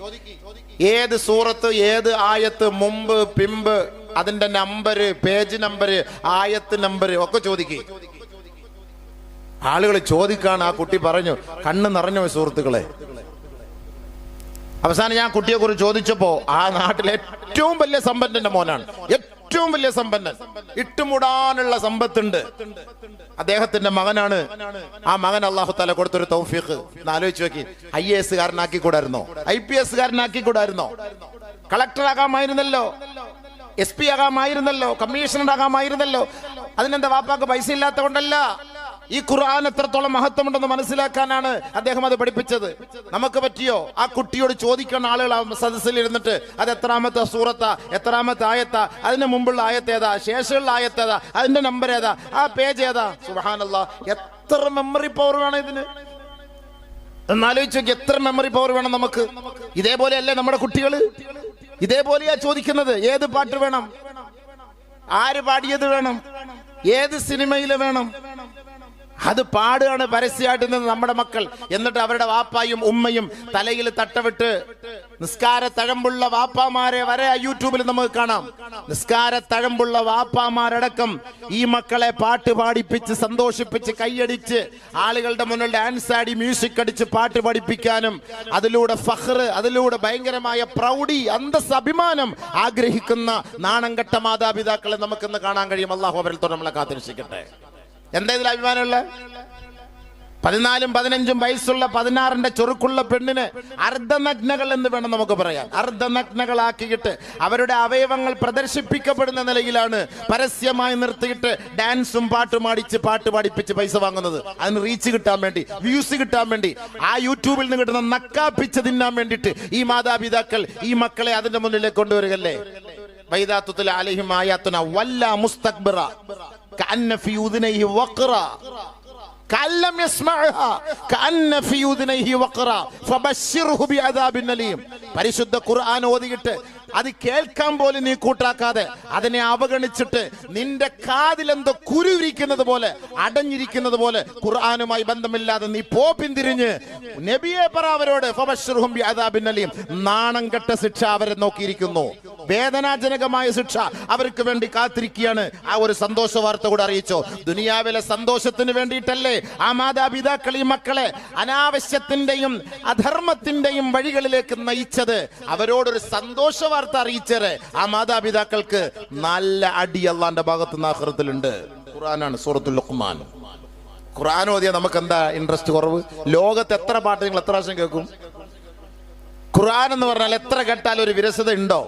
ഏത് സൂറത്ത്, ഏത് ആയത്ത്, മുമ്പ് പിമ്പ്, അതിന്റെ നമ്പര്, പേജ് നമ്പര്, ആയത്ത് നമ്പര് ഒക്കെ ചോദിക്കി. ആളുകൾ ചോദിക്കാണ്. ആ കുട്ടി പറഞ്ഞു, കണ്ണ് നിറഞ്ഞു സുഹൃത്തുക്കളെ. അവസാനം ഞാൻ കുട്ടിയെ കുറിച്ച് ചോദിച്ചപ്പോ ആ നാട്ടിലെ ഏറ്റവും വലിയ സമ്പന്നന്റെ മോനാണ്, ഏറ്റവും വലിയ സമ്പന്നൻ, ഇട്ടുമുടാനുള്ള സമ്പത്തുണ്ട്, അദ്ദേഹത്തിന്റെ മകനാണ്. ആ മകൻ അല്ലാഹു തആല കൊടുത്തൊരു തൗഫീഖ്. ആലോചിച്ച് നോക്കി, IAS കാരനാക്കി കൂടായിരുന്നോ? IPS കാരനാക്കി കൂടായിരുന്നോ? കളക്ടർ ആകാമായിരുന്നല്ലോ, SP ആകാമായിരുന്നല്ലോ, കമ്മീഷണർ ആകാമായിരുന്നല്ലോ. അതിനെന്താ വാപ്പാക്ക് പൈസ ഇല്ലാത്ത കൊണ്ടല്ല. ഈ ഖുർആൻ എത്രത്തോളം മഹത്വമുണ്ടെന്ന് മനസ്സിലാക്കാനാണ് അദ്ദേഹം അത് പഠിപ്പിച്ചത്. നമുക്ക് പറ്റിയോ? ആ കുട്ടിയോട് ചോദിക്കുന്ന ആളുകൾ സദസ്സിൽ ഇരുന്നിട്ട് അത് എത്രാമത്തെ സൂറത്താ, എത്രാമത്തെ ആയത്താ, അതിന് മുമ്പുള്ള ആയത്ത് ഏതാ, ശേഷമുള്ള ആയത്ത് ഏതാ, അതിന്റെ നമ്പർ ഏതാ, ആ പേജ് ഏതാ? സുബ്ഹാനല്ലാഹ്, എത്ര മെമ്മറി പവർ വേണം ഇതിന്! എന്നാലോചിച്ച് നോക്കി, എത്ര മെമ്മറി പവർ വേണം നമുക്ക്. ഇതേപോലെയല്ലേ നമ്മുടെ കുട്ടികൾ? ഇതേപോലെയാ ചോദിക്കുന്നത്. ഏത് പാട്ട് വേണം, ആര് പാടിയത് വേണം, ഏത് സിനിമയില് വേണം, അത് പാടുകയാണ് പരസ്യമായിട്ട് നിന്ന് നമ്മുടെ മക്കൾ. എന്നിട്ട് അവരുടെ വാപ്പായും ഉമ്മയും തലയിൽ തട്ടവിട്ട് നിസ്കാര തഴമ്പുള്ള വാപ്പാമാരെ വരെ യൂട്യൂബിൽ നമുക്ക് കാണാം. നിസ്കാര തഴമ്പുള്ള വാപ്പാമാരടക്കം ഈ മക്കളെ പാട്ട് പാടിപ്പിച്ച് സന്തോഷിപ്പിച്ച് കൈയടിച്ച് ആളുകളുടെ മുന്നിൽ ഡാൻസ് ആടി മ്യൂസിക് അടിച്ച് പാട്ട് പഠിപ്പിക്കാനും അതിലൂടെ ഫഖ്ർ, അതിലൂടെ ഭയങ്കരമായ പ്രൗഢി, അന്തസ്, അഭിമാനം ആഗ്രഹിക്കുന്ന നാണം കെട്ട മാതാപിതാക്കളെ നമുക്കിന്ന് കാണാൻ കഴിയും. അല്ലാഹു അവരിൽ തൊട്ട് നമ്മളെ കാത്തിരക്ഷിക്കട്ടെ. എന്താ ഇതിൽ അഭിമാനമുള്ള? 14 15 വയസ്സുള്ള 16ന്റെ ചൊറുക്കുള്ള പെണ്ണിന് അർദ്ധനഗ്നകൾ എന്ന് വേണം നമുക്ക് പറയാൻ. അർദ്ധനഗ്നകളാക്കിയിട്ട് അവരുടെ അവയവങ്ങൾ പ്രദർശിപ്പിക്കപ്പെടുന്ന നിലയിലാണ് പരസ്യമായി നിർത്തിയിട്ട് ഡാൻസും പാട്ടും അടിച്ച് പാട്ട് പാടിപ്പിച്ച് പൈസ വാങ്ങുന്നത്. അതിന് റീച്ച് കിട്ടാൻ വേണ്ടി, വ്യൂസ് കിട്ടാൻ വേണ്ടി, ആ യൂട്യൂബിൽ നിന്ന് കിട്ടുന്ന നക്കാപ്പിച്ച് തിന്നാൻ വേണ്ടിയിട്ട് ഈ മാതാപിതാക്കൾ ഈ മക്കളെ അതിന്റെ മുന്നിലേക്ക് കൊണ്ടുവരികയല്ലേ. വൈദാ തുത്ല അലൈഹിം ആയാതുനാ വല്ലാ മുസ്തക്ബിറ കഅന്ന ഫീ ഉദ്നൈഹി വഖറ കഅല്ലം യസ്മഅഹാ കഅന്ന ഫീ ഉദ്നൈഹി വഖറ ഫബശ്ശിർഹു ബിഅദാബിൻ അലീം. പരിശുദ്ധ ഖുർആൻ ഓതിയിട്ട് അത് കേൾക്കാൻ പോലും നീ കൂട്ടാക്കാതെ അതിനെ അവഗണിച്ചിട്ട് നിന്റെ കാതിലെന്തോ കുരുവിരിക്കുന്നത് പോലെ, അടഞ്ഞിരിക്കുന്നത് പോലെ, ഖുർആനുമായി ബന്ധമില്ലാതെ നീ പിന്തിരിഞ്ഞ് നബിയെ പറ അവരോട്, ഫബശ്ശിർഹും ബിഅദാബിൻ അലീം. നാണം കെട്ട ശിക്ഷ അവരെ നോക്കിയിരിക്കുന്നു. വേദനാജനകമായ ശിക്ഷ അവർക്ക് വേണ്ടി കാത്തിരിക്കുകയാണ്. ആ ഒരു സന്തോഷ വാർത്ത കൂടെ അറിയിച്ചോ. ദുനിയാവിലെ സന്തോഷത്തിന് വേണ്ടിയിട്ടല്ലേ ആ മാതാപിതാക്കൾ ഈ മക്കളെ അനാവശ്യത്തിന്റെയും അധർമ്മത്തിന്റെയും വഴികളിലേക്ക് നയിച്ചത്. അവരോടൊരു സന്തോഷ വാർത്ത അറിയിച്ചേരെ ആ മാതാപിതാക്കൾക്ക് നല്ല അടി അല്ലാഹുവിന്റെ ഭാഗത്ത് നിന്ന് ആഖിറത്തിലുണ്ട്. ഖുർആനാണ്, സൂറത്തുൽ ലുഖ്മാൻ. ഖുർആൻ ഓതിയാൽ നമുക്ക് എന്താ ഇൻട്രസ്റ്റ് കുറവ്? ലോകത്ത് എത്ര പാട്ട് നിങ്ങൾ എത്ര പ്രാവശ്യം കേൾക്കും? ഖുർആൻ എന്ന് പറഞ്ഞാൽ എത്ര കേട്ടാൽ ഒരു വിരസത ഉണ്ടോ?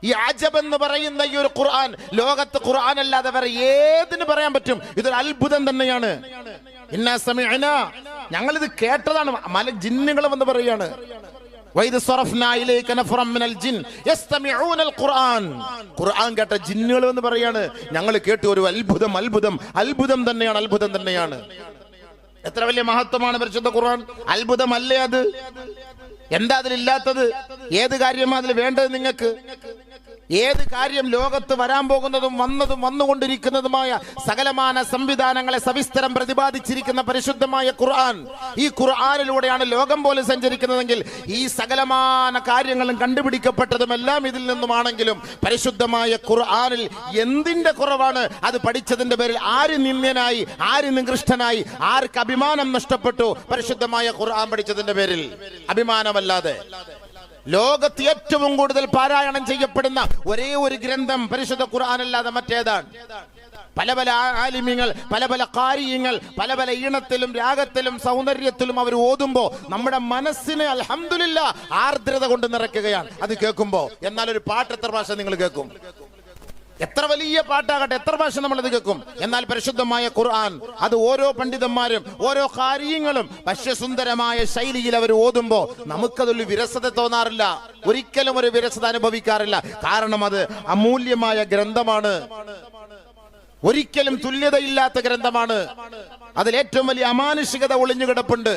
ഈ അജബ് എന്ന് പറയുന്ന ഈ ഒരു ഖുർആൻ ലോകത്ത് ഖുർആൻ അല്ലാതെ വേറെ ഏതിന് പറയാൻ പറ്റും? ഇതൊരു അത്ഭുതം തന്നെയാണ്. ഇന്നാ സമിഅന, ഞങ്ങൾ ഇത് കേട്ടതാണ്. ജിന്നുകൾ വന്ന് പറയാണ്, ഖുർആൻ കേട്ട ജിന്നുകൾ എന്ന് പറയാണ്, ഞങ്ങൾ കേട്ടു. ഒരു അത്ഭുതം, അത്ഭുതം, അത്ഭുതം തന്നെയാണ്, അത്ഭുതം തന്നെയാണ്. എത്ര വലിയ മഹത്വമാണ് പരിശുദ്ധ ഖുർആൻ! അത്ഭുതമല്ലേ അത്? എന്താ അതിലില്ലാത്തത്? ഏത് കാര്യമാണ് അതിൽ വേണ്ടത് നിങ്ങൾക്ക്? ഏത് കാര്യം ലോകത്ത് വരാൻ പോകുന്നതും വന്നതും വന്നുകൊണ്ടിരിക്കുന്നതുമായ സകലമാന സംവിധാനങ്ങളെ സവിസ്തരം പ്രതിപാദിച്ചിരിക്കുന്ന പരിശുദ്ധമായ ഖുർആൻ. ഈ ഖുർആനിലൂടെയാണ് ലോകം പോലും സഞ്ചരിക്കുന്നതെങ്കിൽ ഈ സകലമാന കാര്യങ്ങളും കണ്ടുപിടിക്കപ്പെട്ടതുമെല്ലാം ഇതിൽ നിന്നുമാണെങ്കിലും പരിശുദ്ധമായ ഖുർആനിൽ എന്തിന്റെ കുറവാണ്? അത് പഠിച്ചതിന്റെ പേരിൽ ആര് നിന്ദ്യനായി, ആര് നികൃഷ്ടനായി, ആർക്ക് അഭിമാനം നഷ്ടപ്പെട്ടു? പരിശുദ്ധമായ ഖുർആൻ പഠിച്ചതിന്റെ പേരിൽ അഭിമാനമല്ലാതെ. ലോകത്ത് ഏറ്റവും കൂടുതൽ പാരായണം ചെയ്യപ്പെടുന്ന ഒരേ ഒരു ഗ്രന്ഥം പരിശുദ്ധ ഖുർആൻ അല്ലാതെ മറ്റേതാണ്? പല പല ആലിമ്യങ്ങൾ, പല പല ഖാരിയങ്ങൾ, പല പല ഈണത്തിലും രാഗത്തിലും സൗന്ദര്യത്തിലും അവർ ഓതുമ്പോ നമ്മുടെ മനസ്സിന് അൽഹംദുലില്ലാ ആർദ്രത കൊണ്ട് നിറയ്ക്കുകയാണ് അത് കേൾക്കുമ്പോ. എന്നാൽ ഒരു പാട്ട് എത്ര ഭാഷ നിങ്ങൾ കേൾക്കും? എത്ര വലിയ പാട്ടാകട്ടെ, എത്ര ഭാഷ നമ്മളത് കേൾക്കും. എന്നാൽ പരിശുദ്ധമായ ഖുർആൻ അത് ഓരോ പണ്ഡിതന്മാരും ഓരോ കാര്യങ്ങളും വശ്യസുന്ദരമായ ശൈലിയിൽ അവർ ഓതുമ്പോ നമുക്കതൊരു വിരസത തോന്നാറില്ല, ഒരിക്കലും ഒരു വിരസത അനുഭവിക്കാറില്ല. കാരണം അത് അമൂല്യമായ ഗ്രന്ഥമാണ്, ഒരിക്കലും തുല്യതയില്ലാത്ത ഗ്രന്ഥമാണ്. അതിൽ ഏറ്റവും വലിയ അമാനുഷികത ഒളിഞ്ഞു കിടപ്പുണ്ട്.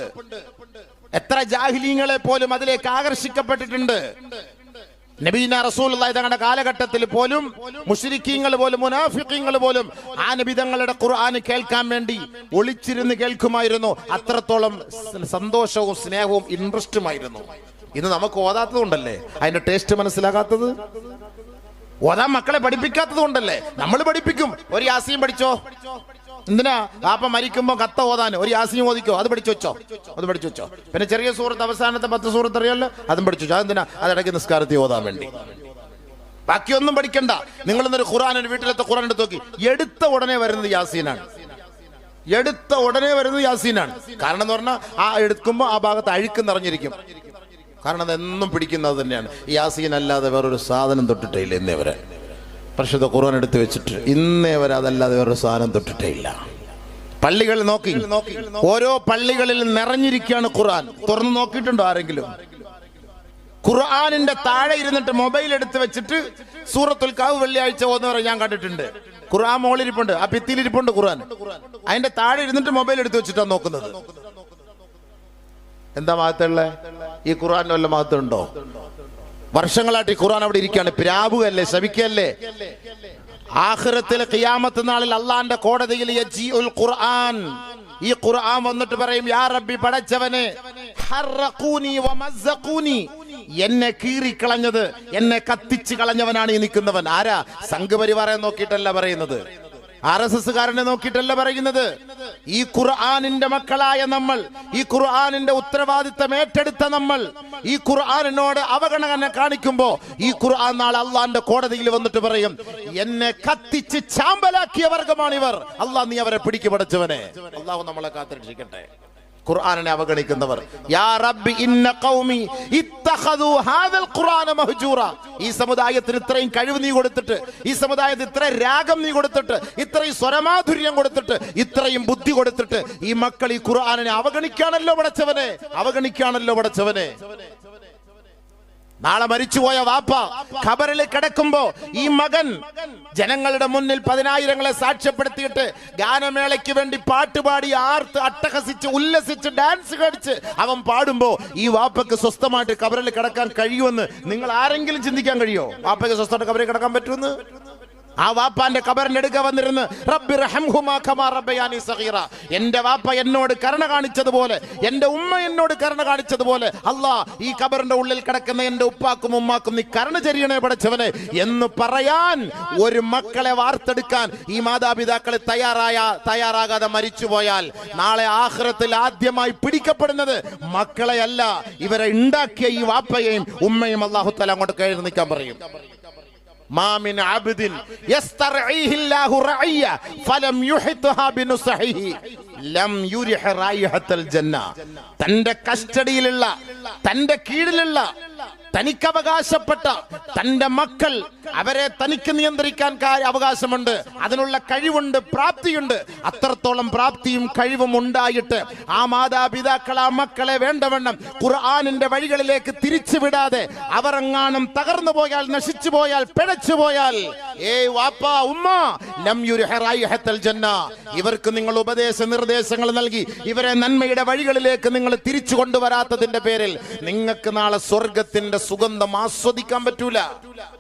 എത്ര ജാഹിലീങ്ങളെ പോലും അതിലേക്ക് ആകർഷിക്കപ്പെട്ടിട്ടുണ്ട്. നബീന റസൂലുള്ളാഹി തങ്ങളുടെ കാലഘട്ടത്തിൽ പോലും മുശ്രിക്കീങ്ങൾ പോലും മുനാഫിഖീങ്ങൾ പോലും ആ നബിതങ്ങളുടെ ഖുർആൻ കേൾക്കാൻ വേണ്ടി ഒളിച്ചിരുന്ന് കേൾക്കുമായിരുന്നു. അത്രത്തോളം സന്തോഷവും സ്നേഹവും ഇൻട്രസ്റ്റുമായിരുന്നു. ഇന്ന് നമുക്ക് ഓതാത്തത് കൊണ്ടല്ലേ അതിന്റെ ടേസ്റ്റ് മനസ്സിലാകാത്തത്, ഓതാൻ മക്കളെ പഠിപ്പിക്കാത്തത് കൊണ്ടല്ലേ. നമ്മൾ പഠിപ്പിക്കും, ഒരു യാസീൻ പഠിച്ചോ, എന്തിനാ പാപ്പ മരിക്കുമ്പോ കത്ത ഓതാൻ ഒരു യാസീൻ ഓദിക്കോ, അത് പഠിച്ചു വെച്ചോ, അത് പഠിച്ചു വെച്ചോ. പിന്നെ ചെറിയ സൂറത്ത് അവസാനത്തെ 10 സൂറത്ത് അറിയാലോ, അതും പഠിച്ചു വെച്ചോ. അതെന്തിനാ? അതിടയ്ക്ക് നിസ്കാരത്തിൽ ഓതാൻ വേണ്ടി. ബാക്കിയൊന്നും പഠിക്കണ്ട. നിങ്ങൾ ഇന്നൊരു ഖുർആൻ, ഒരു വീട്ടിലത്തെ ഖുർആൻ എടുത്ത് നോക്കി, എടുത്ത ഉടനെ വരുന്നത് യാസീനാണ്. എടുത്ത ഉടനെ വരുന്നത് യാസീനാണ്. കാരണം എന്ന് പറഞ്ഞാൽ ആ എടുക്കുമ്പോ ആ ഭാഗത്ത് അഴുക്ക് നിറഞ്ഞിരിക്കും. കാരണം അതെന്നും പിടിക്കുന്നത് തന്നെയാണ്. യാസീൻ അല്ലാതെ വേറൊരു സാധനം തൊട്ടിട്ടേ ഇല്ല ഇന്നേ വരെ. പരിശുദ്ധ ഖുർആൻ എടുത്ത് വെച്ചിട്ട് ഇന്നേ വരെ അതല്ലാതെ വേറൊരു സാധനം തൊട്ടിട്ടേ ഇല്ല. പള്ളികൾ നോക്കി, ഓരോ പള്ളികളിൽ നിറഞ്ഞിരിക്കുകയാണ് ഖുർആൻ. തുറന്നു നോക്കിയിട്ടുണ്ടോ ആരെങ്കിലും? ഖുർആനിന്റെ താഴെ ഇരുന്നിട്ട് മൊബൈൽ എടുത്ത് വെച്ചിട്ട് സൂറത്തുൽ കഹ്ഫ് വെള്ളിയാഴ്ച ഓതുന്നവരെ ഞാൻ കണ്ടിട്ടുണ്ട്. ഖുർആൻ മോളിരിപ്പുണ്ട്, ആ ഭിത്തിയിലിരിപ്പുണ്ട് ഖുർആൻ. അതിന്റെ താഴെ ഇരുന്നിട്ട് മൊബൈൽ എടുത്ത് വെച്ചിട്ടാണ് നോക്കുന്നത്. എന്താ മഹത്തുള്ള? ഈ ഖുർആൻ വല്ല മഹത്തുണ്ടോ? വർഷങ്ങളായിട്ട് ഈ ഖുർആൻ അവിടെ ഇരിക്കുകയാണ്. പിരാവുകയല്ലേ, ശപിക്കല്ലേ? ആഖിറത്തിലെ ഖിയാമത്ത് നാളിൽ അള്ളാന്റെ കോടതിയിൽ യജീഉൽ ഖുർആൻ, ഈ ഖുർആൻ വന്നിട്ട് പറയും, യാ റബ്ബി, പടച്ചവനെ, ഹറഖൂനി വമസ്സഖൂനി, എന്നെ കീറിക്കളഞ്ഞത്, എന്നെ കത്തിച്ച് കളഞ്ഞവനാണ് ഈ നിൽക്കുന്നവൻ. ആരാ? സംഘപരിവാറെ നോക്കിയിട്ടല്ല പറയുന്നത്, RSS കാരനെ നോക്കിയിട്ടല്ല പറയുന്നത്. ഈ ഖുർആനിന്റെ മക്കളായ നമ്മൾ, ഈ ഖുർആനിന്റെ ഉത്തരവാദിത്തം ഏറ്റെടുത്ത നമ്മൾ, ഈ ഖുർആനിനോട് അവഗണന കാണിക്കുമ്പോ ഈ ഖുർആൻ നാളെ അള്ളാന്റെ കോടതിയിൽ വന്നിട്ട് പറയും, എന്നെ കത്തിച്ച് ചാമ്പലാക്കിയ വർഗമാണിവർ. അള്ളാഹ് നീ അവരെ പിടിക്കപ്പെടച്ചവനെ. അള്ളാഹു നമ്മളെ കാത്തിരക്ഷിക്കട്ടെ. ഖുർആനെ അവഗണിക്കുന്നവർ, യാ റബ്ബി ഇന്ന ഖൗമി ഇത്തഖദു ഹാദൽ ഖുർആന മഹ്ജൂറ, ഈ സമുദായത്തിന് ഇത്രയും കഴിവ് നീ കൊടുത്തിട്ട്, ഈ സമുദായത്തിന് ഇത്ര രാഗം നീ കൊടുത്തിട്ട്, ഇത്രയും സ്വരമാധുര്യം കൊടുത്തിട്ട്, ഇത്രയും ബുദ്ധി കൊടുത്തിട്ട് ഈ മക്കൾ ഈ ഖുർആനെ അവഗണിക്കാണല്ലോ പടച്ചവനെ, അവഗണിക്കാണല്ലോ പടച്ചവനെ. നാളെ മരിച്ചുപോയ വാപ്പ ഖബറിൽ കിടക്കുമ്പോ ഈ മകൻ ജനങ്ങളുടെ മുന്നിൽ 10,000-ങ്ങളെ സാക്ഷ്യപ്പെടുത്തിയിട്ട് ഗാനമേളയ്ക്ക് വേണ്ടി പാട്ടുപാടി ആർത്ത് അട്ടഹസിച്ച് ഉല്ലസിച്ച് ഡാൻസ് കളിച്ച് അവൻ പാടുമ്പോ ഈ വാപ്പയ്ക്ക് സ്വസ്ഥമായിട്ട് ഖബറിൽ കിടക്കാൻ കഴിയുമെന്ന് നിങ്ങൾ ആരെങ്കിലും ചിന്തിക്കാൻ കഴിയോ? വാപ്പയ്ക്ക് സ്വസ്ഥമായിട്ട് ഖബറിൽ കിടക്കാൻ പറ്റുമെന്ന്? ആ വാപ്പാന്റെ ഖബറിന്റെ അടുക്ക വന്നിരുന്ന് റബ്ബി റഹംഹുമാ കമാ റബ്ബയാനി സഗീറ, എന്റെ വാപ്പ എന്നോട് കരുണ കാണിച്ചതുപോലെ, എന്റെ ഉമ്മ എന്നോട് കരുണ കാണിച്ചതുപോലെ അല്ലാ ഈ ഖബറിന്റെ ഉള്ളിൽ കിടക്കുന്ന എന്റെ ഉപ്പാക്കും ഉമ്മാക്കും നീ കരുണ ചൊരിയണേ പടച്ചവനെ എന്ന് പറയാൻ ഒരു മക്കളെ വാർത്തെടുക്കാൻ ഈ മാതാപിതാക്കൾ തയ്യാറാകാതെ മരിച്ചുപോയാൽ നാളെ ആഖിറത്തിൽ ആദ്യമായി പിടിക്കപ്പെടുന്നത് മക്കളെയല്ല, ഇവരെ ഉണ്ടാക്കിയ ഈ വാപ്പയെയും ഉമ്മയും അല്ലാഹു തആല അങ്ങോട്ട് കയറി നിൽക്കാൻ പറയും. മാ മിൻ അബ്ദിൻ യസ്തർഈഹി അല്ലാഹു റഅയ്യ ഫലം യുഹിത്ഹാ ബിനുസ്ഹിഹി ലം യുരിഹ റൈഹത്തൽ ജന്ന. തന്റെ കസ്റ്റഡിയിലുള്ള, തന്റെ കീഴിലുള്ള, തനിക്ക് അവകാശപ്പെട്ട തന്റെ മക്കൾ, അവരെ തനിക്ക് നിയന്ത്രിക്കാൻ അവകാശമുണ്ട്, അതിനുള്ള കഴിവുണ്ട്, പ്രാപ്തിയുണ്ട്. അത്രത്തോളം പ്രാപ്തിയും കഴിവും ഉണ്ടായിട്ട് ആ മാതാപിതാക്കൾ ആ മക്കളെ വേണ്ടവണ്ണം ഖുർആനിന്റെ വഴികളിലേക്ക് തിരിച്ചുവിടാതെ അവർ എങ്ങാനും തകർന്നു പോയാൽ, നശിച്ചു പോയാൽ, പിഴച്ചു പോയാൽ, ഏയ് വാപ്പ ഉമ്മ, ലം യുരിഹ റൈഹത്തൽ ജന്ന, ഇവർക്ക് നിങ്ങൾ ഉപദേശ നിർദ്ദേശങ്ങൾ നൽകി ഇവരെ നന്മയുടെ വഴികളിലേക്ക് നിങ്ങൾ തിരിച്ചു കൊണ്ടുവരാത്തതിന്റെ പേരിൽ നിങ്ങൾക്ക് നാളെ സ്വർഗത്തിന്റെ സുഗന്ധം ആസ്വദിക്കാൻ പറ്റൂല.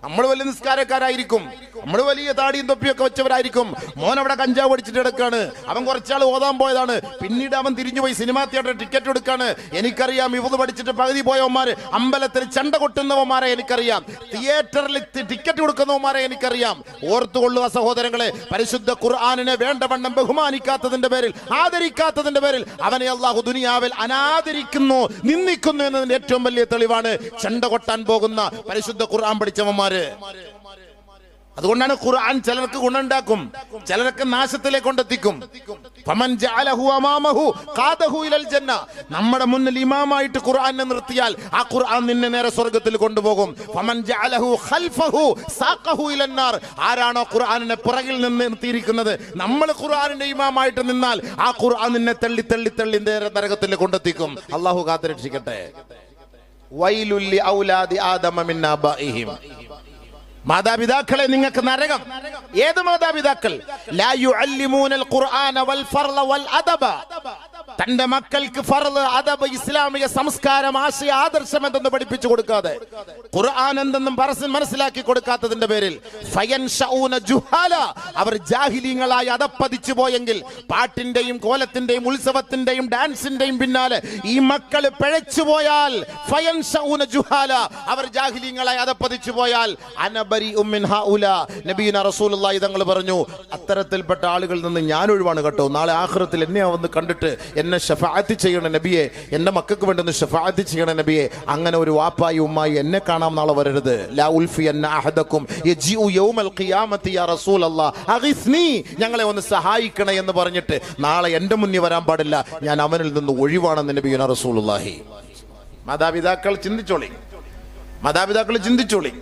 നമ്മൾ വലിയ നിസ്കാരക്കാരായിരിക്കും, നമ്മൾ വലിയ താടിയും തൊപ്പിയൊക്കെ വെച്ചവരായിരിക്കും. മോൻ അവിടെ കഞ്ചാവ് അടിച്ചിട്ട് കിടക്കാണ്, അവൻ കുറച്ചാൾ ഓതാൻ പോയതാണ്, പിന്നീട് അവൻ തിരിഞ്ഞുപോയി സിനിമാ തിയേറ്ററിൽ ടിക്കറ്റ് എടുക്കാണ്. എനിക്കറിയാം ഇവത് പഠിച്ചിട്ട് പകുതി പോയവന്മാര്, അമ്പലത്തിൽ ചെണ്ട കൊട്ടുന്നവന്മാരെ എനിക്കറിയാം, തിയേറ്ററിൽ ടിക്കറ്റ് കൊടുക്കുന്നവന്മാരെ എനിക്കറിയാം. ഓർത്തുകൊള്ളുക സഹോദരങ്ങളെ, പരിശുദ്ധ ഖുർആനിനെ വേണ്ടവണ്ണം ബഹുമാനിക്കാത്തതിന്റെ പേരിൽ, ആദരിക്കാത്തതിന്റെ പേരിൽ അവനെ അല്ലാഹു ദുനിയാവിൽ അനാദരിക്കുന്നു, നിന്ദിക്കുന്നു എന്നതിന്റെ ഏറ്റവും വലിയ തെളിവാണ് ചെണ്ട കൊട്ടാൻ പോകുന്ന പരിശുദ്ധ ഖുർആൻ പഠിച്ചവന്മാര്. അതുകൊണ്ടാണ് ഖുർആൻ ചിലർക്ക് ഗുണമുണ്ടാക്കും, ചിലർക്ക് നാശത്തിലേക്ക് കൊണ്ടെത്തിക്കും. ഫമൻ ജഅലഹു അമാമഹു ഖാദഹു ഇലൽ ജന്ന. നമ്മുടെ മുന്നിൽ ഇമാമായിട്ട് ഖുർആനെ നിർത്തിയാൽ ആ ഖുർആൻ നിന്നെ നേരെ സ്വർഗ്ഗത്തിൽ കൊണ്ടുപോകും. ഫമൻ ജഅലഹു ഖൽഫഹു സാഖഹു ഇലന്നാർ. ആരാണോ ഖുർആനിനെ പുറകിൽ നിന്ന് നിർത്തിയിരിക്കുന്നത്, നമ്മൾ ഖുർആനിന്റെ ഇമാമായിട്ട് നിന്നാൽ ആ ഖുർആൻ നിന്നെ തള്ളി തള്ളി തള്ളി നേരെ നരകത്തിൽ കൊണ്ടെത്തിക്കും. അല്ലാഹു കാത്തുരക്ഷിക്കട്ടെ. വൈലുൽ ലി ഔലാദി ആദമ മിൻ ആബാഇഹിം. മാതാപിതാക്കളെ നിങ്ങൾക്ക് നരകം. ഏത് മാതാപിതാക്കൾ? ലാ യുഅല്ലിമൂനൽ ഖുർആന വൽ ഫർള വൽ അദബ. തന്റെ മക്കൾക്ക് ഫർള്, അദബ്, ഇസ്ലാമിക സംസ്കാരം, ആശയ, ആദർശം എന്തെന്ന് പഠിപ്പിച്ചു കൊടുക്കാതെ, ഖുർആൻ എന്തെന്നും മനസ്സിലാക്കി കൊടുക്കാത്തതിന്റെ പേരിൽ ഫയൻഷഊന ജുഹാല, അവർ ജാഹിലീങ്ങളായി അധപ്പതിച്ചു പോയെങ്കിൽ, പാട്ടിന്റെയും കോലത്തിന്റെയും ഉത്സവത്തിന്റെയും ഡാൻസിന്റെയും പിന്നാലെ ഈ മക്കൾ പിഴച്ചു പോയാൽ, ഫയൻഷഊന ജുഹാല, അവർ ജാഹിലീങ്ങളായി അധപ്പതിച്ചു പോയാൽ, അനബരിഉം മിൻ ഹൗലാ, നബിയുനാ റസൂലുള്ളാഹി തങ്ങൾ പറഞ്ഞു, അത്തരത്തിൽപ്പെട്ട ആളുകളിൽ നിന്ന് ഞാൻ ഒഴിവാണ് കേട്ടോ. നാളെ ആഖിറത്തിൽ എന്നെ വന്ന് കണ്ടിട്ട് എന്നെ ശഫാഅത്ത് ചെയ്യണ നബിയെ, എന്റെ മക്കൾക്ക് വേണ്ടി ഒന്ന് ശഫാഅത്ത് ചെയ്യണ നബിയെ. അങ്ങനെ ഒരു വാപ്പായി ഉമ്മായി എന്നെ കാണാൻ നാളെ വരരുത്. ലാ ഉൽഫിയന്ന അഹദക്കും യജിഉ യൗമൽ ഖിയാമത്തി യാ റസൂലല്ലാഹ് അഗിസ്നി, ഞങ്ങളെ ഒന്ന് സഹായിക്കണേ എന്ന് പറഞ്ഞിട്ട് നാളെ എന്റെ മുന്നിൽ വരാൻ പാടില്ല, ഞാൻ അവനിൽ നിന്ന് ഒഴിവാണെന്ന് നബിയുനാ റസൂലുള്ളാഹി. മാതാപിതാക്കൾ ചിന്തിച്ചോളി, മാതാപിതാക്കൾ ചിന്തിച്ചോളി.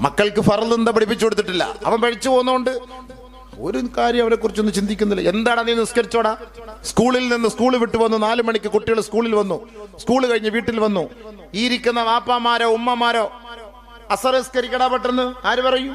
മക്കൾക്ക് ഫർള് എന്താ പഠിപ്പിച്ചു കൊടുത്തിട്ടില്ല, അവൻ പഠിച്ചു പോകുന്നതുകൊണ്ട് ഒരു കാര്യം അവരെ കുറിച്ചൊന്നും ചിന്തിക്കുന്നില്ല. എന്താണ് നീ നിസ്കരിച്ചോടാ? സ്കൂളിൽ നിന്ന് സ്കൂൾ വിട്ടു വന്നു, 4 മണിക്ക് കുട്ടികൾ സ്കൂളിൽ വന്നു, സ്കൂൾ കഴിഞ്ഞ് വീട്ടിൽ വന്നു. ഈ ഇരിക്കുന്ന വാപ്പാമാരോ ഉമ്മമാരോ അസർ നിസ്കരിക്കടാ പെട്ടെന്ന് ആര് പറയും?